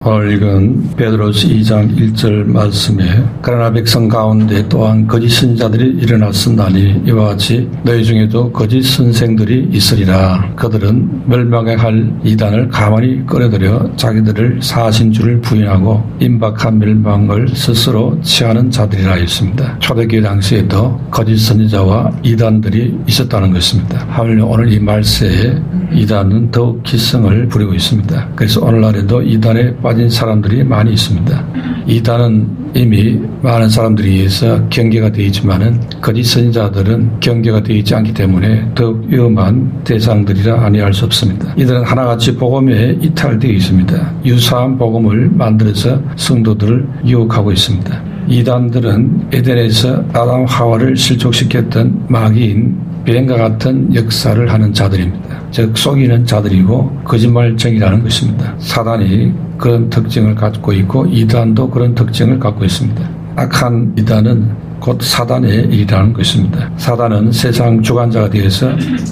오늘 읽은 베드로서 2장 1절 말씀에 그러나 백성 가운데 또한 거짓 선지자들이 일어났으나니 이와 같이 너희 중에도 거짓 선생들이 있으리라. 그들은 멸망에 할 이단을 가만히 끌어들여 자기들을 사신 줄을 부인하고 임박한 멸망을 스스로 취하는 자들이라 했습니다. 초대교회 당시에도 거짓 선지자와 이단들이 있었다는 것입니다. 하물며 오늘 이 말세에 이단은 더욱 기승을 부리고 있습니다. 그래서 오늘날에도 이단에 빠진 사람들이 많이 있습니다. 이단은 이미 많은 사람들에 의해서 경계가 되어 있지만은 거짓 선지자들은 경계가 되어 있지 않기 때문에 더욱 위험한 대상들이라 아니할 수 없습니다. 이들은 하나같이 복음에 이탈되어 있습니다. 유사한 복음을 만들어서 성도들을 유혹하고 있습니다. 이단들은 에덴에서 아담 하와를 실족시켰던 마귀인 뱀과 같은 역사를 하는 자들입니다. 즉 속이는 자들이고 거짓말쟁이라는 것입니다. 사단이 그런 특징을 갖고 있고 이단도 그런 특징을 갖고 있습니다. 악한 이단은 곧 사단의 일이라는 것입니다. 사단은 세상 주관자가 되어서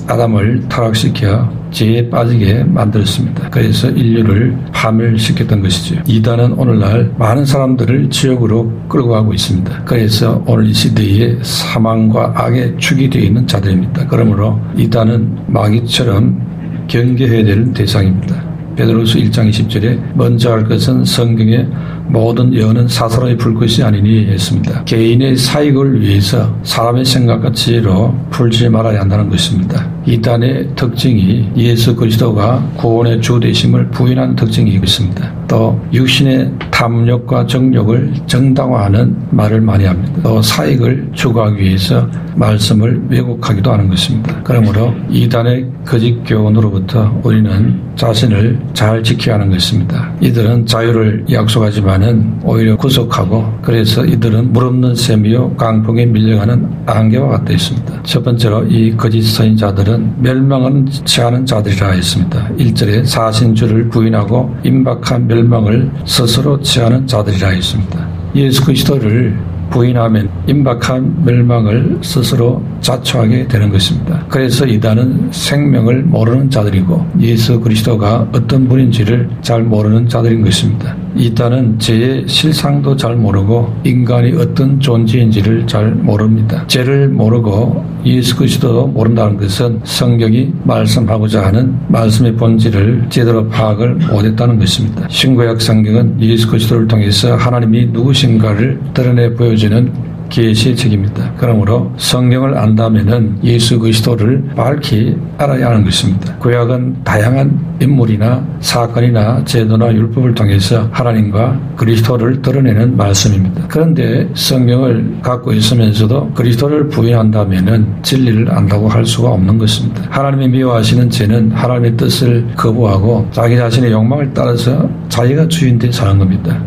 아담을 타락시켜 죄에 빠지게 만들었습니다. 그래서 인류를 파멸시켰던 것이죠. 이단은 오늘날 많은 사람들을 지옥으로 끌고 가고 있습니다. 그래서 오늘 이 시대에 사망과 악의 축이 되어 있는 자들입니다. 그러므로 이단은 마귀처럼 경계해야 되는 대상입니다. 베드로서 1장 20절에 먼저 할 것은 성경의 모든 예언은 사사로이 풀 것이 아니니 했습니다. 개인의 사익을 위해서 사람의 생각과 지혜로 풀지 말아야 한다는 것입니다. 이단의 특징이 예수 그리스도가 구원의 주 되심을 부인하는 특징이 있습니다. 또 육신의 탐욕과 정욕을 정당화하는 말을 많이 합니다. 또 사익을 추구하기 위해서 말씀을 왜곡하기도 하는 것입니다. 그러므로 이단의 거짓 교훈으로부터 우리는 자신을 잘 지켜야 하는 것입니다. 이들은 자유를 약속하지만은 오히려 구속하고 그래서 이들은 물 없는 샘이요 강풍에 밀려가는 안개와 같다 있습니다. 첫 번째로 이 거짓 선지자들은 멸망은 취하는 자들이라 했습니다. 1절에 사신주를 부인하고 임박한 멸망을 스스로 취하는 자들이라 했습니다. 예수 그리스도를 부인하면 임박한 멸망을 스스로 자초하게 되는 것입니다. 그래서 이단은 생명을 모르는 자들이고 예수 그리스도가 어떤 분인지를 잘 모르는 자들인 것입니다. 이단은 죄의 실상도 잘 모르고 인간이 어떤 존재인지를 잘 모릅니다. 죄를 모르고 예수 그리스도도 모른다는 것은 성경이 말씀하고자 하는 말씀의 본질을 제대로 파악을 못했다는 것입니다. 신구약 성경은 예수 그리스도를 통해서 하나님이 누구신가를 드러내 보여주는 계시의 책입니다. 그러므로 성경을 안다면은 예수 그리스도를 밝히 알아야 하는 것입니다. 구약은 다양한 인물이나 사건이나 제도나 율법을 통해서 하나님과 그리스도를 드러내는 말씀입니다. 그런데 성경을 갖고 있으면서도 그리스도를 부인한다면은 진리를 안다고 할 수가 없는 것입니다. 하나님이 미워하시는 죄는 하나님의 뜻을 거부하고 자기 자신의 욕망을 따라서 자기가 주인되어 사는 겁니다.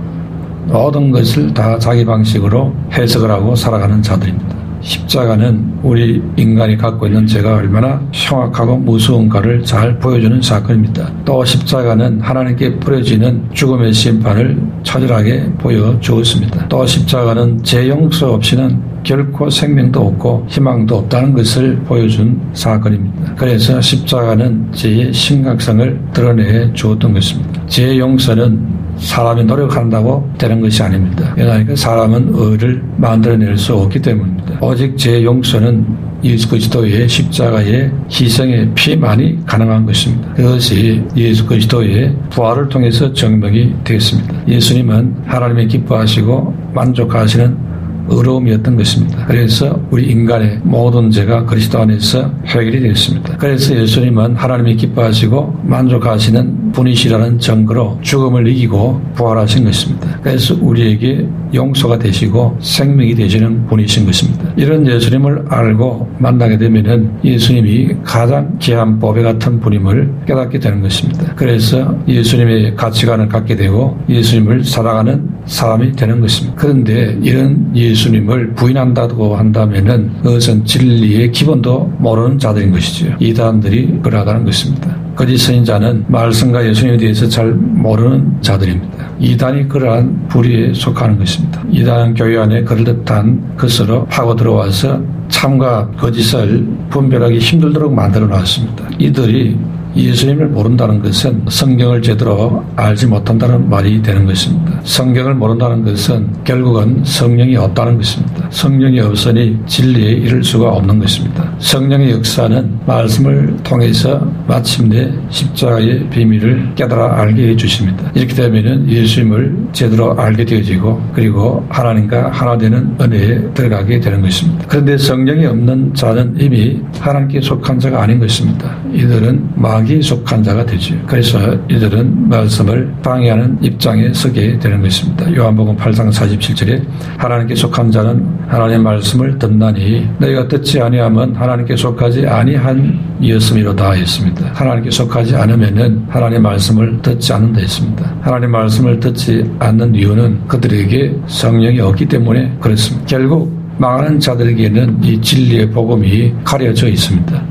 모든 것을 다 자기 방식으로 해석을 하고 살아가는 자들입니다. 십자가는 우리 인간이 갖고 있는 죄가 얼마나 흉악하고 무서운가를 잘 보여주는 사건입니다. 또 십자가는 하나님께 뿌려지는 죽음의 심판을 처절하게 보여주었습니다. 또 십자가는 죄 용서 없이는 결코 생명도 없고 희망도 없다는 것을 보여준 사건입니다. 그래서 십자가는 죄의 심각성을 드러내 주었던 것입니다. 죄 용서는 사람이 노력한다고 되는 것이 아닙니다. 그러니까 사람은 의를 만들어낼 수 없기 때문입니다. 오직 죄 용서는 예수 그리스도의 십자가의 희생의 피만이 가능한 것입니다. 그것이 예수 그리스도의 부활을 통해서 증명이 되었습니다. 예수님은 하나님이 기뻐하시고 만족하시는 의로움이었던 것입니다. 그래서 우리 인간의 모든 죄가 그리스도 안에서 해결이 되었습니다. 그래서 예수님은 하나님이 기뻐하시고 만족하시는 분이시라는 증거로 죽음을 이기고 부활하신 것입니다. 그래서 우리에게 용서가 되시고 생명이 되시는 분이신 것입니다. 이런 예수님을 알고 만나게 되면은 예수님이 가장 귀한 보배 같은 분임을 깨닫게 되는 것입니다. 그래서 예수님의 가치관을 갖게 되고 예수님을 사랑하는 사람이 되는 것입니다. 그런데 이런 예수님을 부인한다고 한다면은 그것은 진리의 기본도 모르는 자들인 것이죠. 이단들이 그러하다는 것입니다. 거짓 선지자는 말씀과 예수님에 대해서 잘 모르는 자들입니다. 이단이 그러한 부류에 속하는 것입니다. 이단은 교회 안에 그럴듯한 것으로 파고 들어와서 참과 거짓을 분별하기 힘들도록 만들어 놨습니다. 이들이 예수님을 모른다는 것은 성경을 제대로 알지 못한다는 말이 되는 것입니다. 성경을 모른다는 것은 결국은 성령이 없다는 것입니다. 성령이 없으니 진리에 이를 수가 없는 것입니다. 성령의 역사는 말씀을 통해서 마침내 십자가의 비밀을 깨달아 알게 해주십니다. 이렇게 되면 예수님을 제대로 알게 되어지고 그리고 하나님과 하나 되는 은혜에 들어가게 되는 것입니다. 그런데 성령이 없는 자는 이미 하나님께 속한 자가 아닌 것입니다. 이들은 마귀에 속한 자가 되죠. 그래서 이들은 말씀을 방해하는 입장에 서게 되는 것입니다. 요한복음 8장 47절에 하나님께 속한 자는 하나님의 말씀을 듣나니 너희가 듣지 아니하면 하나님께 속하지 아니한 이었음이로다 했습니다. 하나님께 속하지 않으면은 하나님의 말씀을 듣지 않는다 했습니다. 하나님의 말씀을 듣지 않는 이유는 그들에게 성령이 없기 때문에 그렇습니다. 결국 망하는 자들에게는 이 진리의 복음이 가려져 있습니다.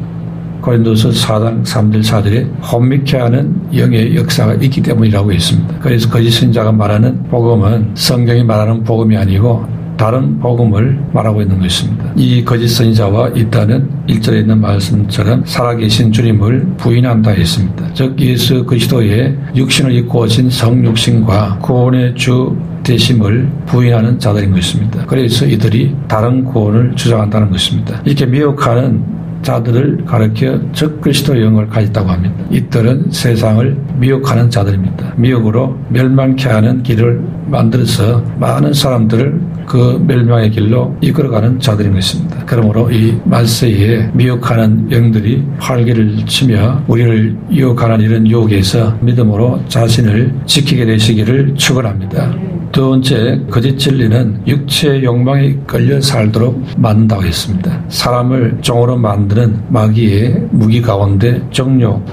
고린도서 4장 3절 4절에 혼미케 하는 영의 역사가 있기 때문이라고 했습니다. 그래서 거짓 선지자가 말하는 복음은 성경이 말하는 복음이 아니고 다른 복음을 말하고 있는 것입니다. 이 거짓 선지자와 있다는 1절에 있는 말씀처럼 살아계신 주님을 부인한다 했습니다. 즉 예수 그리스도의 육신을 입고 오신 성육신과 구원의 주 되심을 부인하는 자들인 것입니다. 그래서 이들이 다른 구원을 주장한다는 것입니다. 이렇게 미혹하는 자들을 가르쳐 적 그리스도의 영을 가졌다고 합니다. 이들은 세상을 미혹하는 자들입니다. 미혹으로 멸망케 하는 길을 만들어서 많은 사람들을 그 멸망의 길로 이끌어가는 자들인 것입니다. 그러므로 이 말세에 미혹하는 영들이 활개를 치며 우리를 유혹하는 이런 유혹에서 믿음으로 자신을 지키게 되시기를 축원합니다. 두 번째, 거짓 진리는 육체의 욕망에 끌려 살도록 만든다고 했습니다. 사람을 종으로 만드는 마귀의 무기 가운데 정욕,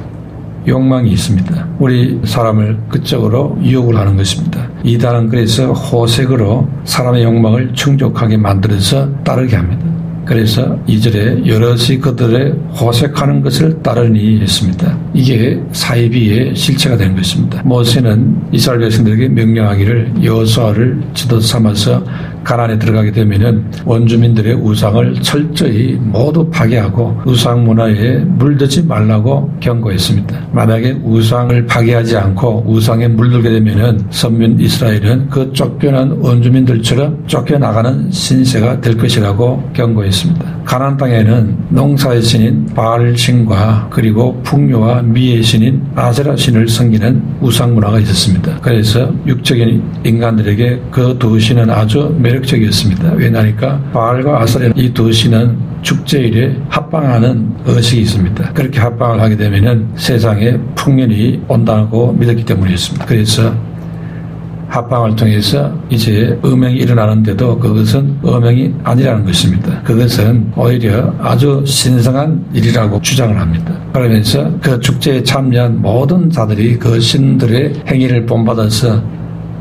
욕망이 있습니다. 우리 사람을 그쪽으로 유혹을 하는 것입니다. 이단은 그래서 호색으로 사람의 욕망을 충족하게 만들어서 따르게 합니다. 그래서 2절에 여럿이 그들의 호색하는 것을 따르니 했습니다. 이게 사이비의 실체가 되는 것입니다. 모세는 이스라엘 백성들에게 명령하기를 여호수아를 지도 삼아서 가나안에 들어가게 되면은 원주민들의 우상을 철저히 모두 파괴하고 우상 문화에 물들지 말라고 경고했습니다. 만약에 우상을 파괴하지 않고 우상에 물들게 되면은 선민 이스라엘은 그 쫓겨난 원주민들처럼 쫓겨나가는 신세가 될 것이라고 경고했습니다. 가나안 땅에는 농사의 신인 바알 신과 그리고 풍요와 미의 신인 아세라 신을 섬기는 우상 문화가 있었습니다. 그래서 육적인 인간들에게 그 두 신은 아주 매력적이었습니다. 왜냐하니까 바알과 아세라 이 두 신은 축제일에 합방하는 의식이 있습니다. 그렇게 합방을 하게 되면은 세상에 풍년이 온다고 믿었기 때문이었습니다. 그래서 합방을 통해서 이제 음행이 일어나는데도 그것은 음행이 아니라는 것입니다. 그것은 오히려 아주 신성한 일이라고 주장을 합니다. 그러면서 그 축제에 참여한 모든 자들이 그 신들의 행위를 본받아서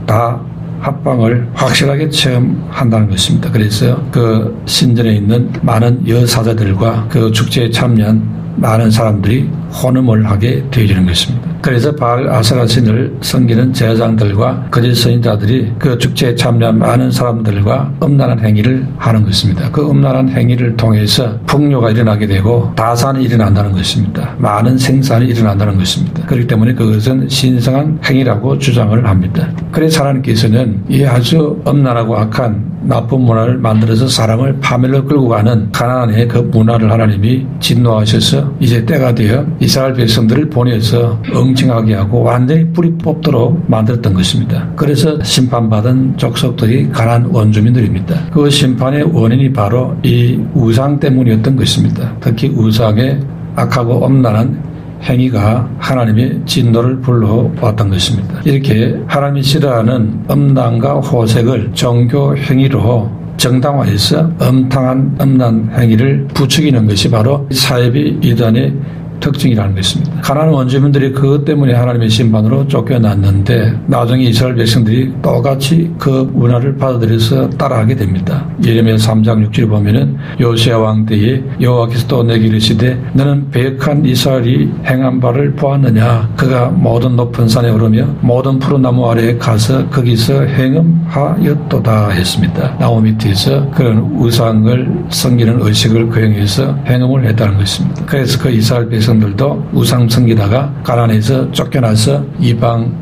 다 합방을 확실하게 체험한다는 것입니다. 그래서 그 신전에 있는 많은 여사자들과 그 축제에 참여한 많은 사람들이 혼음을 하게 되어지는 것입니다. 그래서 바알 아세라 신을 섬기는 제사장들과 거짓 선지자들이 그 축제에 참여한 많은 사람들과 음란한 행위를 하는 것입니다. 그 음란한 행위를 통해서 풍요가 일어나게 되고 다산이 일어난다는 것입니다. 많은 생산이 일어난다는 것입니다. 그렇기 때문에 그것은 신성한 행위라고 주장을 합니다. 그래서 하나님께서는 이 아주 엄란하고 악한 나쁜 문화를 만들어서 사람을 파멸로 끌고 가는 가나안의 그 문화를 하나님이 진노하셔서 이제 때가 되어 이스라엘 백성들을 보내서 엉칭하게 하고 완전히 뿌리 뽑도록 만들었던 것입니다. 그래서 심판받은 족속들이 가나안 원주민들입니다. 그 심판의 원인이 바로 이 우상 때문이었던 것입니다. 특히 우상의 악하고 엄란한 행위가 하나님의 진노를 불러왔던 것입니다. 이렇게 하나님이 싫어하는 음란과 호색을 종교 행위로 정당화해서 엄탕한 음란 행위를 부추기는 것이 바로 사이비 이단의 특징이라는 것입니다. 가나안 원주민들이 그것 때문에 하나님의 심판으로 쫓겨났는데 나중에 이스라엘 백성들이 똑같이 그 문화를 받아들여서 따라하게 됩니다. 예레미야 3장 6절에 보면은 요시야 왕 때에 여호와께서 또 내게 이르시되 너는 배역한 이스라엘이 행한 바를 보았느냐 그가 모든 높은 산에 오르며 모든 푸른 나무 아래에 가서 거기서 행음하였도다 했습니다. 나무 밑에서 그런 우상을 섬기는 의식을 거행해서 행음을 했다는 것입니다. 그래서 그 이스라엘 백성 백성들도 우상 섬기다가 가나안에서 쫓겨나서 이방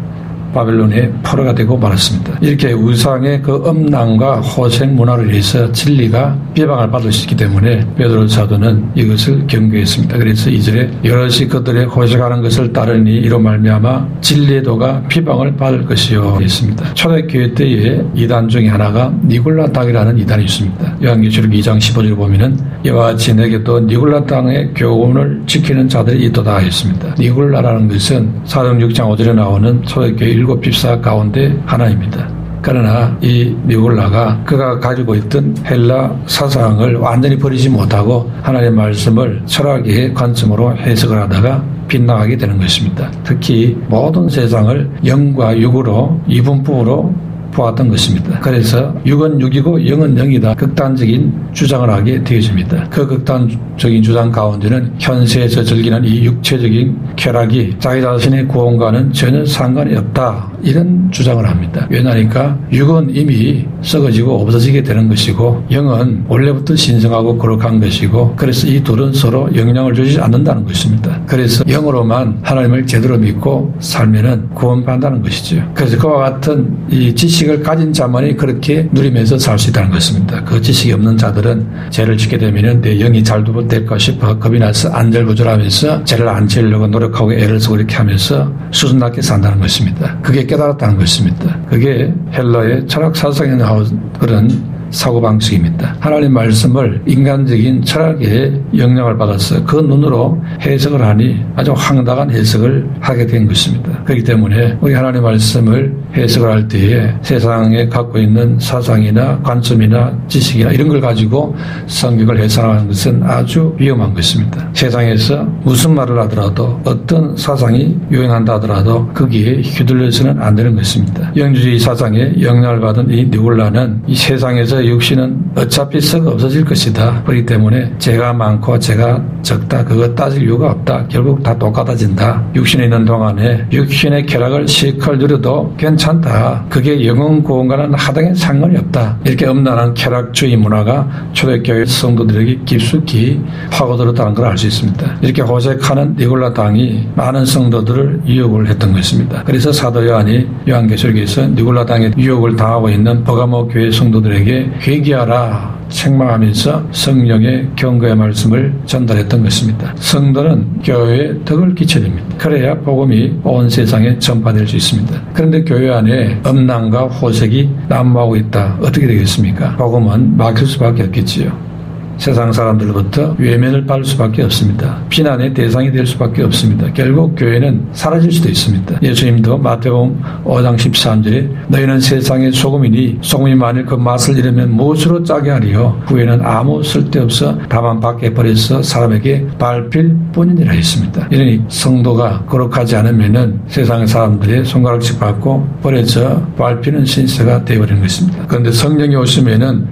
바벨론의 포로가 되고 말았습니다. 이렇게 우상의 그 음란과 호색 문화를 위해서 진리가 비방을 받을 수 있기 때문에 베드로 사도는 이것을 경고했습니다. 그래서 2절에 여럿이 그들의 호색하는 것을 따르니 이로 말미암아 진리의 도가 비방을 받을 것이요 했습니다. 초대교회 때에 이단 중에 하나가 니골라당이라는 이단이 있습니다. 요한계시록 2장 15절에 보면은 이와 같이 내게도 니골라당의 교훈을 지키는 자들이 있도다 했습니다. 니골라라는 것은 사도행 6장 5절에 나오는 초대교회 7 집사 가운데 하나입니다. 그러나 이 니골라가 그가 가지고 있던 헬라 사상을 완전히 버리지 못하고 하나님의 말씀을 철학의 관점으로 해석을 하다가 빗나가게 되는 것입니다. 특히 모든 세상을 영과 육으로 이분법으로 보았던 것입니다. 그래서 육은 육이고 영은 영이다. 극단적인 주장을 하게 되어집니다. 그 극단적인 주장 가운데는 현세에서 즐기는 이 육체적인 쾌락이 자기 자신의 구원과는 전혀 상관이 없다. 이런 주장을 합니다. 왜냐하니까 육은 이미 썩어지고 없어지게 되는 것이고 영은 원래부터 신성하고 거룩한 것이고 그래서 이 둘은 서로 영향을 주지 않는다는 것입니다. 그래서 영으로만 하나님을 제대로 믿고 살면은 구원받는다는 것이죠. 그래서 그와 같은 이 지식을 가진 자만이 그렇게 누리면서 살 수 있다는 것입니다. 그 지식이 없는 자들은 죄를 짓게 되면은 내 영이 잘 될까 싶어 겁이 나서 안절부절하면서 죄를 안 지으려고 노력하고 애를 쓰고 이렇게 하면서 수준답게 산다는 것입니다. 그게 깨달았다는 것입니다. 그게 헬라의 철학 사상에 나온 그런 사고방식입니다. 하나님 말씀을 인간적인 철학의 영향을 받아서 그 눈으로 해석을 하니 아주 황당한 해석을 하게 된 것입니다. 그렇기 때문에 우리 하나님 말씀을 해석을 할 때에 세상에 갖고 있는 사상이나 관점이나 지식이나 이런 걸 가지고 성경을 해석하는 것은 아주 위험한 것입니다. 세상에서 무슨 말을 하더라도 어떤 사상이 유행한다 하더라도 거기에 휘둘려서는 안 되는 것입니다. 영주주의 사상에 영향을 받은 이 니골라는 이 세상에서 육신은 어차피 썩어 없어질 것이다. 그렇기 때문에 죄가 많고 죄가 적다. 그거 따질 이유가 없다. 결국 다 똑같아진다. 육신에 있는 동안에 육신의 쾌락을 실컷 누려도 괜찮다. 그게 영혼 구원과는 하등의 상관이 없다. 이렇게 엄난한 쾌락주의 문화가 초대교회 성도들에게 깊숙이 파고들었다는 걸 알 수 있습니다. 이렇게 호색하는 니골라 당이 많은 성도들을 유혹을 했던 것입니다. 그래서 사도 요한이 요한계시록에서 니골라 당의 유혹을 당하고 있는 버가모 교회 성도들에게 회개하라 책망하면서 성령의 경고의 말씀을 전달했던 것입니다. 성도는 교회에 덕을 끼쳐야 됩니다. 그래야 복음이 온 세상에 전파될 수 있습니다. 그런데 교회 안에 음란과 호색이 난무하고 있다. 어떻게 되겠습니까? 복음은 막힐 수밖에 없겠지요. 세상 사람들로부터 외면을 받을 수밖에 없습니다. 비난의 대상이 될 수밖에 없습니다. 결국 교회는 사라질 수도 있습니다. 예수님도 마태복음 5장 13절에 너희는 세상의 소금이니 소금이 만일 그 맛을 잃으면 무엇으로 짜게 하리요? 후에는 아무 쓸데없어 다만 밖에 버려서 사람에게 밟힐 뿐이니라 했습니다. 이러니 성도가 거룩하지 않으면은 세상 사람들의 손가락질 받고 버려져 밟히는 신세가 되어버리는 것입니다. 그런데 성령이 오시면은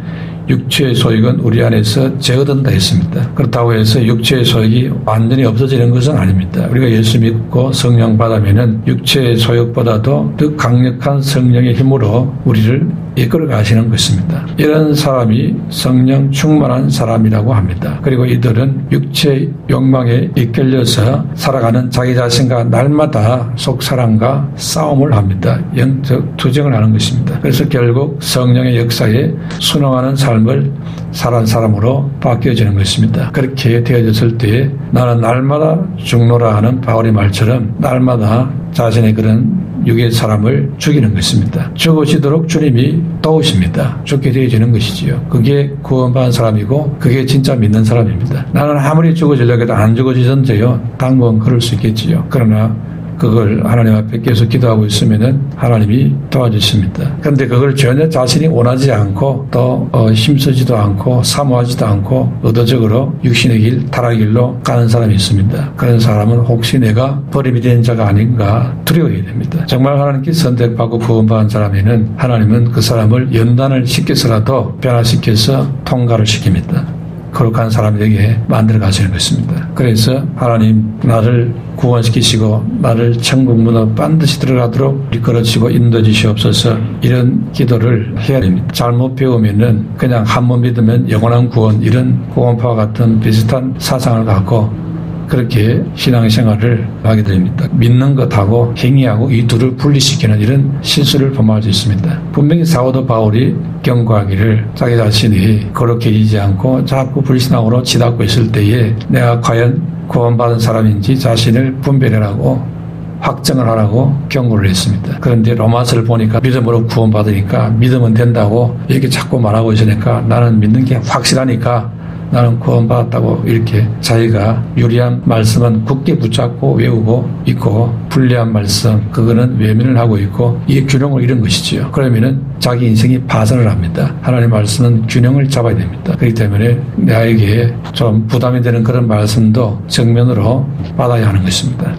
육체의 소욕은 우리 안에서 제어된다 했습니다. 그렇다고 해서 육체의 소욕이 완전히 없어지는 것은 아닙니다. 우리가 예수 믿고 성령 받으면은 육체의 소욕보다도 더 강력한 성령의 힘으로 우리를 이끌어 가시는 것입니다. 이런 사람이 성령 충만한 사람이라고 합니다. 그리고 이들은 육체 욕망에 이끌려서 살아가는 자기 자신과 날마다 속사람과 싸움을 합니다. 영적 투쟁을 하는 것입니다. 그래서 결국 성령의 역사에 순응하는 삶을 살아온 사람으로 바뀌어지는 것입니다. 그렇게 되어졌을 때에 나는 날마다 죽노라 하는 바울의 말처럼 날마다 자신의 그런 육의 사람을 죽이는 것입니다. 죽으시도록 주님이 도우십니다. 죽게 되어지는 것이지요. 그게 구원받은 사람이고 그게 진짜 믿는 사람입니다. 나는 아무리 죽어지려고 해도 안 죽어지던데요. 당분 그럴 수 있겠지요. 그러나 그걸 하나님 앞에 계속 기도하고 있으면은 하나님이 도와주십니다. 그런데 그걸 전혀 자신이 원하지 않고 또 힘쓰지도 않고 사모하지도 않고 의도적으로 육신의 길, 타락의 길로 가는 사람이 있습니다. 그런 사람은 혹시 내가 버림이 된 자가 아닌가 두려워해야 됩니다. 정말 하나님께 선택받고 구원받은 사람에는 하나님은 그 사람을 연단을 시켜서라도 변화시켜서 통과를 시킵니다. 거룩한 사람에게 만들어 가시는 것입니다. 그래서 하나님 나를 구원시키시고 나를 천국 문으로 반드시 들어가도록 이끌어주시고 인도해 주시옵소서 이런 기도를 해야 됩니다. 잘못 배우면은 그냥 한 번 믿으면 영원한 구원 이런 구원파와 같은 비슷한 사상을 갖고 그렇게 신앙생활을 하게 됩니다. 믿는 것하고 행위하고 이 둘을 분리시키는 이런 실수를 범할 수 있습니다. 분명히 사도 바울이 경고하기를 자기 자신이 거룩해지지 않고 자꾸 불신앙으로 치닫고 있을 때에 내가 과연 구원받은 사람인지 자신을 분별하라고 확정을 하라고 경고를 했습니다. 그런데 로마서를 보니까 믿음으로 구원받으니까 믿으면 된다고 이렇게 자꾸 말하고 있으니까 나는 믿는 게 확실하니까 나는 구원받았다고 이렇게 자기가 유리한 말씀은 굳게 붙잡고 외우고 있고 불리한 말씀 그거는 외면을 하고 있고 이 균형을 잃은 것이지요. 그러면은 자기 인생이 파산을 합니다. 하나님의 말씀은 균형을 잡아야 됩니다. 그렇기 때문에 나에게 좀 부담이 되는 그런 말씀도 정면으로 받아야 하는 것입니다.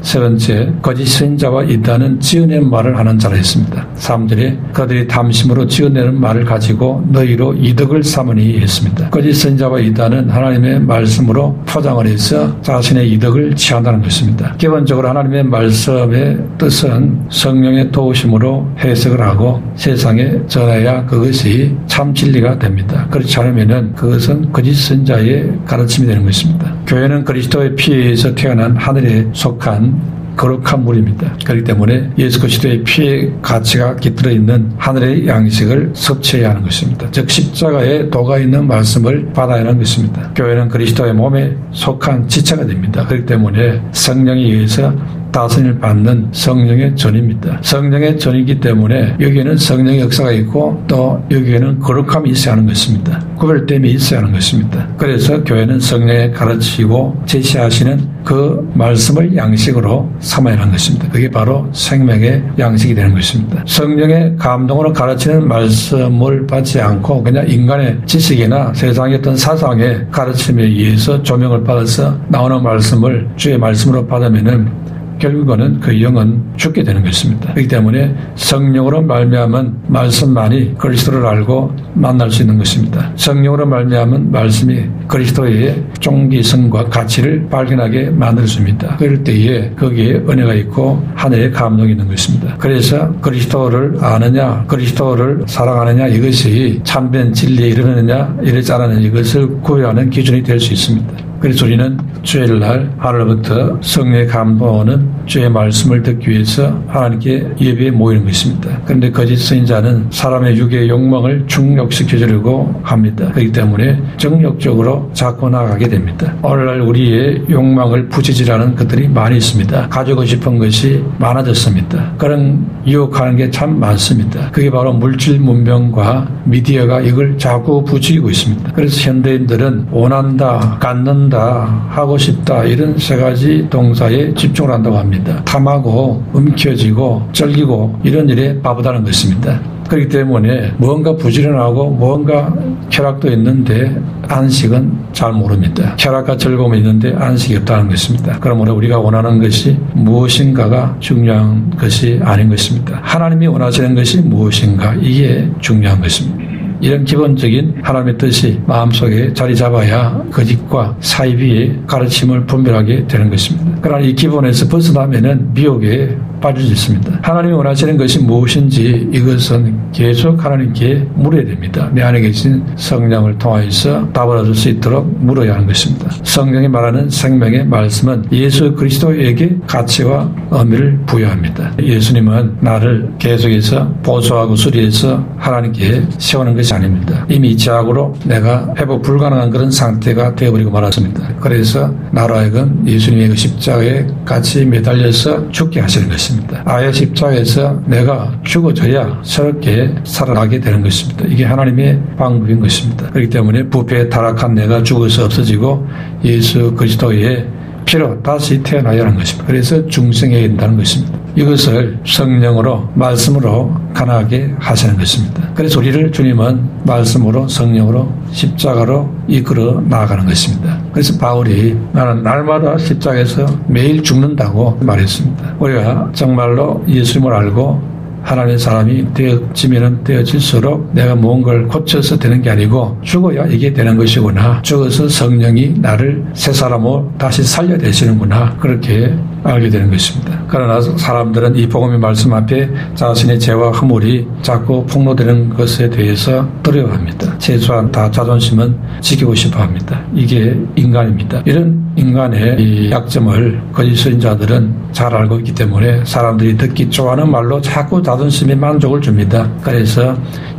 세 번째, 거짓 선지자와 이단은 지어낸 말을 하는 자라 했습니다. 3절에 그들이 탐심으로 지어내는 말을 가지고 너희로 이득을 삼으니 했습니다. 거짓 선지자와 이단은 하나님의 말씀으로 포장을 해서 자신의 이득을 취한다는 것입니다. 기본적으로 하나님의 말씀의 뜻은 성령의 도우심으로 해석을 하고 세상에 전해야 그것이 참 진리가 됩니다. 그렇지 않으면 그것은 거짓 선지자의 가르침이 되는 것입니다. 교회는 그리스도의 피에 의해서 태어난 하늘에 속한 거룩한 물입니다. 그렇기 때문에 예수 그리스도의 피의 가치가 깃들어 있는 하늘의 양식을 섭취해야 하는 것입니다. 즉 십자가에 도가 있는 말씀을 받아야 하는 것입니다. 교회는 그리스도의 몸에 속한 지체가 됩니다. 그렇기 때문에 성령에 의해서 다스림을 받는 성령의 전입니다. 성령의 전이기 때문에 여기에는 성령의 역사가 있고 또 여기에는 거룩함이 있어야 하는 것입니다. 구별됨이 있어야 하는 것입니다. 그래서 교회는 성령에 가르치고 제시하시는 그 말씀을 양식으로 삼아야 하는 것입니다. 그게 바로 생명의 양식이 되는 것입니다. 성령의 감동으로 가르치는 말씀을 받지 않고 그냥 인간의 지식이나 세상의 어떤 사상의 가르침에 의해서 조명을 받아서 나오는 말씀을 주의 말씀으로 받으면은 결국은 그 영은 죽게 되는 것입니다. 그렇기 때문에 성령으로 말미암은 말씀만이 그리스도를 알고 만날 수 있는 것입니다. 성령으로 말미암은 말씀이 그리스도의 종기성과 가치를 발견하게 만들어줍니다. 그럴 때에 거기에 은혜가 있고 하늘의 감동이 있는 것입니다. 그래서 그리스도를 아느냐 그리스도를 사랑하느냐 이것이 참된 진리에 이르느냐 이르지 않느냐 이것을 구별하는 기준이 될 수 있습니다. 그래서 우리는 주일날 하늘로부터 성령의 감동은 주의 말씀을 듣기 위해서 하나님께 예배에 모이는 것입니다. 그런데 거짓 선지자는 사람의 육의 욕망을 충족시켜주려고 합니다. 그렇기 때문에 정욕적으로 자꾸 나아가게 됩니다. 오늘날 우리의 욕망을 부채질하는 것들이 많이 있습니다. 가지고 싶은 것이 많아졌습니다. 그런 유혹하는 게 참 많습니다. 그게 바로 물질 문명과 미디어가 이걸 자꾸 부추기고 있습니다. 그래서 현대인들은 원한다, 갖는다, 하고 싶다 이런 세 가지 동사에 집중을 한다고 합니다. 탐하고 움켜쥐고 즐기고 이런 일에 바쁘다는 것입니다. 그렇기 때문에 무언가 부지런하고 무언가 쾌락도 있는데 안식은 잘 모릅니다. 쾌락과 즐거움이 있는데 안식이 없다는 것입니다. 그러므로 우리가 원하는 것이 무엇인가가 중요한 것이 아닌 것입니다. 하나님이 원하시는 것이 무엇인가 이게 중요한 것입니다. 이런 기본적인 하나님의 뜻이 마음속에 자리 잡아야 거짓과 사이비의 가르침을 분별하게 되는 것입니다. 그러나 이 기본에서 벗어나면은 미혹에 빠질 수 있습니다. 하나님이 원하시는 것이 무엇인지 이것은 계속 하나님께 물어야 됩니다. 내 안에 계신 성령을 통하여서 답을 얻을 수 있도록 물어야 하는 것입니다. 성령이 말하는 생명의 말씀은 예수 그리스도에게 가치와 의미를 부여합니다. 예수님은 나를 계속해서 보수하고 수리해서 하나님께 세우는 것이 아닙니다. 이미 죄악으로 내가 회복 불가능한 그런 상태가 되어버리고 말았습니다. 그래서 나로 하여금 예수님의 그 십자가에 같이 매달려서 죽게 하시는 것입니다. 아예 십자가에서 내가 죽어져야 새롭게 살아나게 되는 것입니다. 이게 하나님의 방법인 것입니다. 그렇기 때문에 부패에 타락한 내가 죽어서 없어지고 예수 그리스도의 피로 다시 태어나야 하는 것입니다. 그래서 중생해야 된다는 것입니다. 이것을 성령으로 말씀으로 가능하게 하시는 것입니다. 그래서 우리를 주님은 말씀으로 성령으로 십자가로 이끌어 나아가는 것입니다. 그래서 바울이 나는 날마다 십자가에서 매일 죽는다고 말했습니다. 우리가 정말로 예수님을 알고 하나님의 사람이 되어지면 되어질수록 내가 무언가를 고쳐서 되는 게 아니고 죽어야 이게 되는 것이구나. 죽어서 성령이 나를 새 사람으로 다시 살려내시는구나. 그렇게 알게 되는 것입니다. 그러나 사람들은 이 복음의 말씀 앞에 자신의 죄와 허물이 자꾸 폭로되는 것에 대해서 두려워합니다. 최소한 다 자존심은 지키고 싶어 합니다. 이게 인간입니다. 이런 인간의 이 약점을 거짓 선지자들은 잘 알고 있기 때문에 사람들이 듣기 좋아하는 말로 자꾸 자존심에 만족을 줍니다. 그래서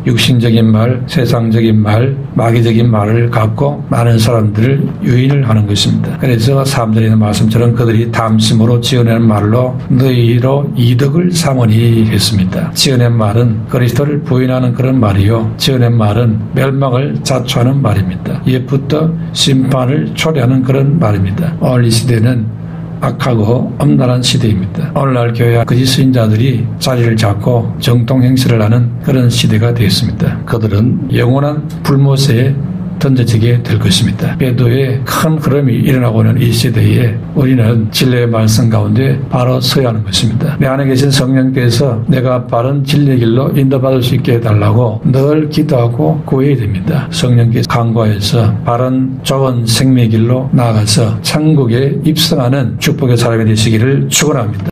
육신적인 말, 세상적인 말, 마귀적인 말을 갖고 많은 사람들을 유인을 하는 것입니다. 그래서 사람들이 있는 말씀처럼 그들이 담심으로 지어낸 말로 너희로 이득을 삼으니 했습니다. 지어낸 말은 그리스도를 부인하는 그런 말이요, 지어낸 말은 멸망을 자초하는 말입니다. 옛부터 심판을 초래하는 그런 말입니다. 오늘 이 시대는 악하고 엄란한 시대입니다. 오늘날 교회 거짓 선지자들이 자리를 잡고 정통 행세를 하는 그런 시대가 되었습니다. 그들은 영원한 불못에 던져지게 될 것입니다. 배도의 큰 흐름이 일어나고 있는 이 시대에 우리는 진리의 말씀 가운데 바로 서야 하는 것입니다. 내 안에 계신 성령께서 내가 바른 진리의 길로 인도받을 수 있게 해달라고 늘 기도하고 구해야 됩니다. 성령께서 강구하여서 바른 좋은 생명의 길로 나아가서 천국에 입성하는 축복의 사람이 되시기를 축원합니다.